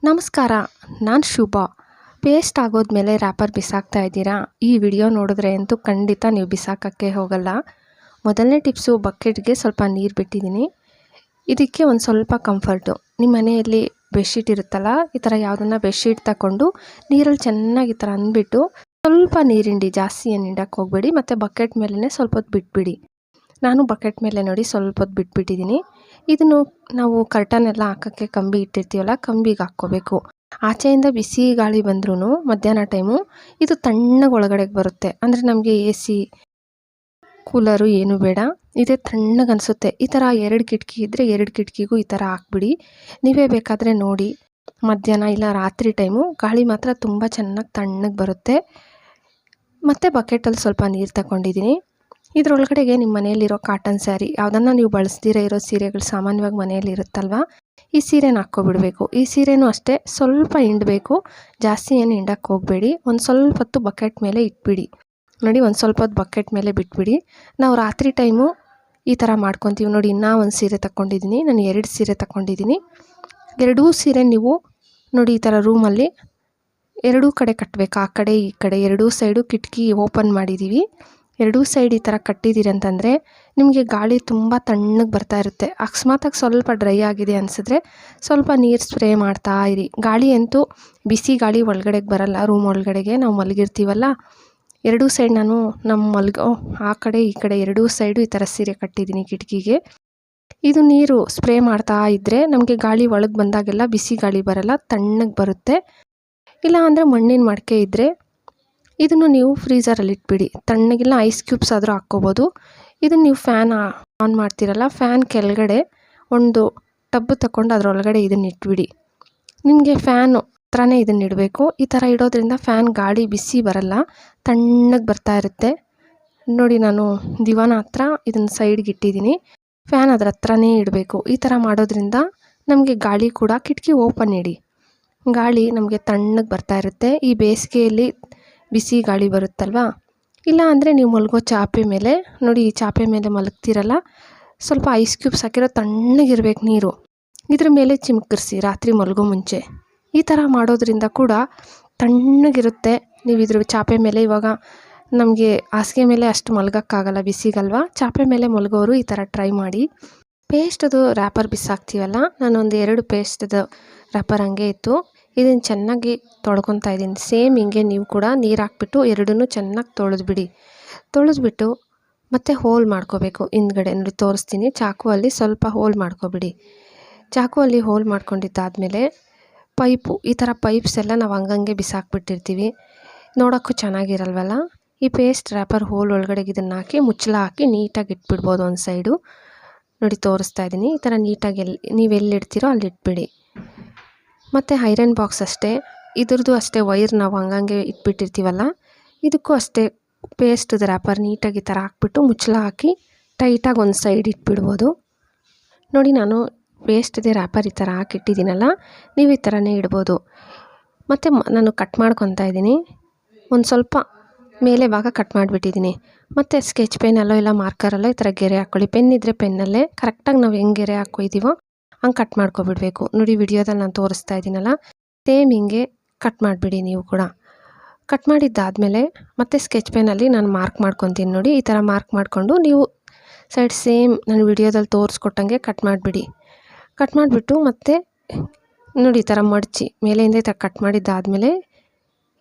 ನಮಸ್ಕಾರ, ನಾನು ಶುಭ. Paste ಆಗೋದ್ಮೇಲೆ wrapper ಬಿಸಾಕ್ತಾ ಇದ್ದೀರಾ? ಈ ವಿಡಿಯೋ ನೋಡಿದ್ರೆ ಅಂತೂ ಖಂಡಿತ ನೀವು ಬಿಸಾಕೋಕ್ಕೆ ಹೋಗಲ್ಲ. ಮೊದಲನೇ ಟಿಪ್ಸು, ಬಕೆಟ್ಗೆ ಸ್ವಲ್ಪ ನೀರು ಬಿಟ್ಟಿದ್ದೀನಿ. ಇದಕ್ಕೆ ಒಂದು ಸ್ವಲ್ಪ ಕಂಫರ್ಟು. ನಿಮ್ಮ ಮನೆಯಲ್ಲಿ ಬೆಡ್ಶೀಟ್ ಇರುತ್ತಲ್ಲ, ಈ ಥರ ಯಾವುದನ್ನ ಬೆಡ್ಶೀಟ್ ತಗೊಂಡು ನೀರಲ್ಲಿ ಚೆನ್ನಾಗಿ ಈ ಥರ ಅಂದ್ಬಿಟ್ಟು ಸ್ವಲ್ಪ ನೀರಿಂಡಿ, ಜಾಸ್ತಿ ಏನು ಹಿಂಡಕ್ಕೆ ಹೋಗಬೇಡಿ. ಮತ್ತು ಬಕೆಟ್ ಮೇಲೇ ಸ್ವಲ್ಪ ಹೊತ್ತು ಬಿಟ್ಬಿಡಿ. ನಾನು ಬಕೆಟ್ ಮೇಲೆ ನೋಡಿ ಸ್ವಲ್ಪ ಹೊತ್ತು ಬಿಟ್ಬಿಟ್ಟಿದ್ದೀನಿ. ಇದನ್ನು ನಾವು ಕರ್ಟನ್ ಎಲ್ಲ ಹಾಕೋಕ್ಕೆ ಕಂಬಿ ಇಟ್ಟಿರ್ತೀವಲ್ಲ, ಕಂಬಿಗೆ ಹಾಕ್ಕೋಬೇಕು. ಆಚೆಯಿಂದ ಬಿಸಿ ಗಾಳಿ ಬಂದ್ರೂ ಮಧ್ಯಾಹ್ನ ಟೈಮು ಇದು ತಣ್ಣಗೆ ಒಳಗಡೆಗೆ ಬರುತ್ತೆ. ಅಂದರೆ ನಮಗೆ ಎ ಸಿ ಕೂಲರು ಏನೂ ಬೇಡ, ಇದೇ ತಣ್ಣಗೆ ಅನಿಸುತ್ತೆ. ಈ ಥರ 2 ಕಿಟಕಿ ಇದ್ದರೆ 2 ಕಿಟಕಿಗೂ ಈ ಥರ ಹಾಕ್ಬಿಡಿ. ನೀವೇ ಬೇಕಾದರೆ ನೋಡಿ, ಮಧ್ಯಾಹ್ನ ಇಲ್ಲ ರಾತ್ರಿ ಟೈಮು ಗಾಳಿ ಮಾತ್ರ ತುಂಬ ಚೆನ್ನಾಗಿ ತಣ್ಣಗೆ ಬರುತ್ತೆ. ಮತ್ತು ಬಕೆಟಲ್ಲಿ ಸ್ವಲ್ಪ ನೀರು ತಗೊಂಡಿದ್ದೀನಿ. ಇದರೊಳಗಡೆಗೆ ನಿಮ್ಮ ಮನೆಯಲ್ಲಿರೋ ಕಾಟನ್ ಸ್ಯಾರಿ, ಯಾವುದನ್ನು ನೀವು ಬಳಸ್ದಿರ ಇರೋ ಸೀರೆಗಳು ಸಾಮಾನ್ಯವಾಗಿ ಮನೆಯಲ್ಲಿ ಇರುತ್ತಲ್ವ, ಈ ಸೀರೆನ ಹಾಕ್ಕೊಬಿಡ್ಬೇಕು. ಈ ಸೀರೆನೂ ಅಷ್ಟೇ ಸ್ವಲ್ಪ ಹಿಂಡಬೇಕು, ಜಾಸ್ತಿ ಏನು ಹಿಂಡಕ್ಕೆ ಹೋಗಬೇಡಿ. ಒಂದು ಸ್ವಲ್ಪ ಹೊತ್ತು ಬಕೆಟ್ ಮೇಲೆ ಇಟ್ಬಿಡಿ. ನೋಡಿ, ಒಂದು ಸ್ವಲ್ಪ ಹೊತ್ತು ಬಕೆಟ್ ಮೇಲೆ ಬಿಟ್ಬಿಡಿ. ನಾವು ರಾತ್ರಿ ಟೈಮು ಈ ಥರ ಮಾಡ್ಕೊತೀವಿ. ನೋಡಿ, ಇನ್ನೂ ಒಂದು ಸೀರೆ ತಗೊಂಡಿದ್ದೀನಿ. ನಾನು 2 ಸೀರೆ ತಗೊಂಡಿದ್ದೀನಿ. 2 ಸೀರೆ ನೀವು ನೋಡಿ ಈ ಥರ ರೂಮಲ್ಲಿ 2 ಕಡೆ ಕಟ್ಟಬೇಕು. ಆ ಕಡೆ ಈ ಕಡೆ 2 ಸೈಡು ಕಿಟಕಿ ಓಪನ್ ಮಾಡಿದ್ದೀವಿ. 2 ಸೈಡ್ ಈ ಥರ ಕಟ್ಟಿದ್ದೀರಿ ಅಂತಂದರೆ ನಿಮಗೆ ಗಾಳಿ ತುಂಬ ತಣ್ಣಗೆ ಬರ್ತಾ ಇರುತ್ತೆ. ಅಕಸ್ಮಾತಾಗಿ ಸ್ವಲ್ಪ ಡ್ರೈ ಆಗಿದೆ ಅನಿಸಿದ್ರೆ ಸ್ವಲ್ಪ ನೀರು ಸ್ಪ್ರೇ ಮಾಡ್ತಾ ಇರಿ. ಗಾಳಿ ಅಂತೂ ಬಿಸಿ ಗಾಳಿ ಒಳಗಡೆಗೆ ಬರಲ್ಲ. ರೂಮ್ ಒಳಗಡೆಗೆ ನಾವು ಮಲಗಿರ್ತೀವಲ್ಲ, 2 ಸೈಡ್ ನಾನು ಆ ಕಡೆ ಈ ಕಡೆ 2 ಸೈಡು ಈ ಥರ ಸೀರೆ ಕಟ್ಟಿದ್ದೀನಿ ಕಿಟಕಿಗೆ. ಇದು ನೀರು ಸ್ಪ್ರೇ ಮಾಡ್ತಾ ಇದ್ದರೆ ನಮಗೆ ಗಾಳಿ ಒಳಗೆ ಬಂದಾಗೆಲ್ಲ ಬಿಸಿ ಗಾಳಿ ಬರಲ್ಲ, ತಣ್ಣಗೆ ಬರುತ್ತೆ. ಇಲ್ಲ ಅಂದರೆ ಮಣ್ಣಿನ ಮಡಕೆ ಇದ್ದರೆ ಇದನ್ನು ನೀವು ಫ್ರೀಝರಲ್ಲಿ ಇಟ್ಬಿಡಿ. ತಣ್ಣಗಿಲ್ಲ ಐಸ್ ಕ್ಯೂಬ್ಸ್ ಆದರೂ ಹಾಕ್ಕೋಬೋದು. ಇದನ್ನು ನೀವು ಫ್ಯಾನ್ ಆನ್ ಮಾಡ್ತೀರಲ್ಲ, ಫ್ಯಾನ್ ಕೆಳಗಡೆ ಒಂದು ಟಬ್ಬು ತಗೊಂಡು ಅದರೊಳಗಡೆ ಇದನ್ನು ಇಟ್ಬಿಡಿ. ನಿಮಗೆ ಫ್ಯಾನು ಹತ್ರನೇ ಇದನ್ನು ಇಡಬೇಕು. ಈ ಥರ ಇಡೋದ್ರಿಂದ ಫ್ಯಾನ್ ಗಾಳಿ ಬಿಸಿ ಬರಲ್ಲ, ತಣ್ಣಗೆ ಬರ್ತಾ ಇರುತ್ತೆ. ನೋಡಿ, ನಾನು ದಿವಾನ ಹತ್ರ ಇದನ್ನು ಸೈಡ್ಗೆ ಇಟ್ಟಿದ್ದೀನಿ. ಫ್ಯಾನ್ ಅದರ ಹತ್ರನೇ ಇಡಬೇಕು. ಈ ಥರ ಮಾಡೋದ್ರಿಂದ ನಮಗೆ ಗಾಳಿ ಕೂಡ, ಕಿಟಕಿ ಓಪನ್ ಇಡಿ, ಗಾಳಿ ನಮಗೆ ತಣ್ಣಗೆ ಬರ್ತಾ ಇರುತ್ತೆ. ಈ ಬೇಸಿಗೆಯಲ್ಲಿ ಬಿಸಿ ಗಾಳಿ ಬರುತ್ತಲ್ವ. ಇಲ್ಲ ಅಂದರೆ ನೀವು ಮಲಗೋ ಚಾಪೆ ಮೇಲೆ ನೋಡಿ, ಈ ಚಾಪೆ ಮೇಲೆ ಮಲಗ್ತಿರಲ್ಲ, ಸ್ವಲ್ಪ ಐಸ್ ಕ್ಯೂಬ್ಸ್ ಹಾಕಿರೋ ತಣ್ಣಗಿರ್ಬೇಕು ನೀರು, ಇದ್ರ ಮೇಲೆ ಚಿಮ್ಕರಿಸಿ ರಾತ್ರಿ ಮಲಗೋ ಮುಂಚೆ. ಈ ಥರ ಮಾಡೋದ್ರಿಂದ ಕೂಡ ತಣ್ಣಗಿರುತ್ತೆ. ನೀವು ಇದ್ರ ಚಾಪೆ ಮೇಲೆ, ಇವಾಗ ನಮಗೆ ಹಾಸಿಗೆ ಮೇಲೆ ಅಷ್ಟು ಮಲಗೋಕ್ಕಾಗಲ್ಲ ಬಿಸಿಗಲ್ವ, ಚಾಪೆ ಮೇಲೆ ಮಲಗೋರು ಈ ಥರ ಟ್ರೈ ಮಾಡಿ. ಪೇಸ್ಟದು ರ್ಯಾಪರ್ ಬಿಸಾಕ್ತೀವಲ್ಲ, ನಾನೊಂದು 2 ಪೇಸ್ಟದು ರ್ಯಾಪರ್ ಹಂಗೆ ಇತ್ತು. ಇದನ್ನು ಚೆನ್ನಾಗಿ ತೊಳ್ಕೊತಾ ಇದ್ದೀನಿ. ಸೇಮ್ ಹಿಂಗೆ ನೀವು ಕೂಡ ನೀರು ಹಾಕ್ಬಿಟ್ಟು 2 ಚೆನ್ನಾಗಿ ತೊಳೆದ್ಬಿಟ್ಟು ಮತ್ತು ಹೋಲ್ ಮಾಡ್ಕೋಬೇಕು. ಹಿಂದ್ಗಡೆ ನೋಡಿ ತೋರಿಸ್ತೀನಿ, ಚಾಕುವಲ್ಲಿ ಸ್ವಲ್ಪ ಹೋಲ್ ಮಾಡ್ಕೊಬಿಡಿ. ಚಾಕುವಲ್ಲಿ ಹೋಲ್ ಮಾಡ್ಕೊಂಡಿದ್ದಾದಮೇಲೆ ಪೈಪು, ಈ ಥರ ಪೈಪ್ಸ್ ಎಲ್ಲ ನಾವು ಹಂಗಂಗೆ ಬಿಸಾಕ್ಬಿಟ್ಟಿರ್ತೀವಿ, ನೋಡೋಕ್ಕೂ ಚೆನ್ನಾಗಿರಲ್ವಲ್ಲ. ಈ ಪೇಸ್ಟ್ ರ್ಯಾಪರ್ ಹೋಲ್ ಒಳಗಡೆಗೆ ಇದನ್ನು ಹಾಕಿ ಮುಚ್ಚಳ ಹಾಕಿ ನೀಟಾಗಿ ಇಟ್ಬಿಡ್ಬೋದು. ಒಂದು ಸೈಡು ನೋಡಿ ತೋರಿಸ್ತಾ ಇದ್ದೀನಿ. ಈ ಥರ ನೀಟಾಗಿ ನೀವು ಎಲ್ಲಿಡ್ತೀರೋ ಅಲ್ಲಿ ಇಟ್ಬಿಡಿ. ಮತ್ತು ಐರನ್ ಬಾಕ್ಸ್ ಅಷ್ಟೇ, ಇದ್ರದ್ದು ಅಷ್ಟೇ ವೈರ್ ನಾವು ಹಂಗಂಗೆ ಇಟ್ಬಿಟ್ಟಿರ್ತೀವಲ್ಲ, ಇದಕ್ಕೂ ಅಷ್ಟೇ ಪೇಸ್ಟದು ರ್ಯಾಪರ್ ನೀಟಾಗಿ ಈ ಥರ ಹಾಕ್ಬಿಟ್ಟು ಮುಚ್ಚಳ ಹಾಕಿ ಟೈಟಾಗಿ ಒಂದು ಸೈಡ್ ಇಟ್ಬಿಡ್ಬೋದು. ನೋಡಿ, ನಾನು ಪೇಸ್ಟ್ದೇ ರ್ಯಾಪರ್ ಈ ಥರ ಹಾಕಿಟ್ಟಿದ್ದೀನಲ್ಲ, ನೀವು ಈ ಥರನೇ ಇಡ್ಬೋದು. ಮತ್ತು ನಾನು ಕಟ್ ಮಾಡ್ಕೊತಾ ಇದ್ದೀನಿ. ಒಂದು ಸ್ವಲ್ಪ ಮೇಲೆ ಭಾಗ ಕಟ್ ಮಾಡಿಬಿಟ್ಟಿದ್ದೀನಿ. ಮತ್ತು ಸ್ಕೆಚ್ ಪೆನ್ನಲ್ಲೋ ಇಲ್ಲ ಮಾರ್ಕರಲ್ಲೋ ಈ ಥರ ಗೆರೆ ಹಾಕ್ಕೊಳ್ಳಿ. ಪೆನ್ ಇದ್ದರೆ ಪೆನ್ನಲ್ಲೇ ಕರೆಕ್ಟಾಗಿ ನಾವು ಹೆಂಗೆ ಗೆರೆ ಹಾಕ್ಕೊಯ್ತೀವೋ ಹಂಗೆ ಕಟ್ ಮಾಡ್ಕೊಬಿಡ್ಬೇಕು. ನೋಡಿ, ವಿಡಿಯೋದಲ್ಲಿ ನಾನು ತೋರಿಸ್ತಾ ಇದ್ದೀನಲ್ಲ, ಸೇಮ್ ಹಿಂಗೆ ಕಟ್ ಮಾಡಿಬಿಡಿ. ನೀವು ಕೂಡ ಕಟ್ ಮಾಡಿದ್ದಾದಮೇಲೆ ಮತ್ತು ಸ್ಕೆಚ್ ಪೆನ್ನಲ್ಲಿ ನಾನು ಮಾರ್ಕ್ ಮಾಡ್ಕೊತೀನಿ. ನೋಡಿ, ಈ ಥರ ಮಾರ್ಕ್ ಮಾಡಿಕೊಂಡು ನೀವು ಸೈಡ್ ಸೇಮ್ ನಾನು ವಿಡಿಯೋದಲ್ಲಿ ತೋರಿಸ್ಕೊಟ್ಟಂಗೆ ಕಟ್ ಮಾಡಿಬಿಡಿ. ಕಟ್ ಮಾಡಿಬಿಟ್ಟು ಮತ್ತು ನೋಡಿ ಈ ಥರ ಮಡಚಿ ಮೇಲೆಯಿಂದ ಈ ಥರ ಕಟ್ ಮಾಡಿದ್ದಾದಮೇಲೆ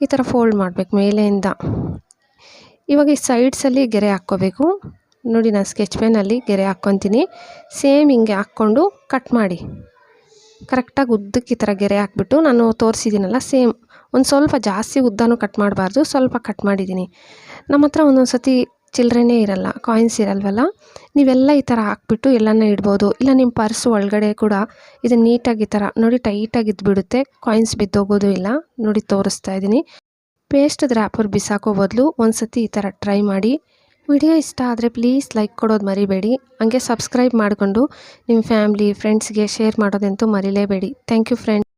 ಈ ಥರ ಫೋಲ್ಡ್ ಮಾಡಬೇಕು ಮೇಲೆಯಿಂದ. ಇವಾಗ ಈ ಸೈಡ್ಸಲ್ಲಿ ಗೆರೆ ಹಾಕ್ಕೋಬೇಕು. ನೋಡಿ, ನಾನು ಸ್ಕೆಚ್ ಪೆನ್ನಲ್ಲಿ ಗೆರೆ ಹಾಕ್ಕೊತೀನಿ. ಸೇಮ್ ಹಿಂಗೆ ಹಾಕ್ಕೊಂಡು ಕಟ್ ಮಾಡಿ ಕರೆಕ್ಟಾಗಿ ಉದ್ದಕ್ಕೆ ಈ ಥರ ಗೆರೆ ಹಾಕ್ಬಿಟ್ಟು ನಾನು ತೋರಿಸಿದ್ದೀನಲ್ಲ, ಸೇಮ್ ಒಂದು ಸ್ವಲ್ಪ ಜಾಸ್ತಿ ಉದ್ದನೂ ಕಟ್ ಮಾಡಬಾರ್ದು, ಸ್ವಲ್ಪ ಕಟ್ ಮಾಡಿದ್ದೀನಿ. ನಮ್ಮ ಹತ್ರ ಒಂದೊಂದು ಸತಿ ಚಿಲ್ಲರೆನೇ ಇರಲ್ಲ, ಕಾಯಿನ್ಸ್ ಇರಲ್ವಲ್ಲ, ನೀವೆಲ್ಲ ಈ ಥರ ಹಾಕ್ಬಿಟ್ಟು ಎಲ್ಲನೂ ಇಡ್ಬೋದು. ಇಲ್ಲ ನಿಮ್ಮ ಪರ್ಸು ಒಳಗಡೆ ಕೂಡ ಇದನ್ನು ನೀಟಾಗಿ ಈ ಥರ ನೋಡಿ ಟೈಟಾಗಿ ಇದ್ಬಿಡುತ್ತೆ, ಕಾಯಿನ್ಸ್ ಬಿದ್ದೋಗೋದು ಇಲ್ಲ. ನೋಡಿ ತೋರಿಸ್ತಾ ಇದ್ದೀನಿ. ಪೇಸ್ಟದು ರ್ಯಾಪರ್ ಬಿಸಾಕೋ ಬದಲು ಒಂದು ಸತಿ ಈ ಥರ ಟ್ರೈ ಮಾಡಿ. ವಿಡಿಯೋ ಇಷ್ಟ ಆದರೆ ಪ್ಲೀಸ್ ಲೈಕ್ ಕೊಡೋದು ಮರಿಬೇಡಿ. ಹಂಗೆ ಸಬ್ಸ್ಕ್ರೈಬ್ ಮಾಡಿಕೊಂಡು ನಿಮ್ಮ ಫ್ಯಾಮ್ಲಿ ಫ್ರೆಂಡ್ಸ್ಗೆ ಶೇರ್ ಮಾಡೋದಂತೂ ಮರಿಲೇಬೇಡಿ. Thank you friends.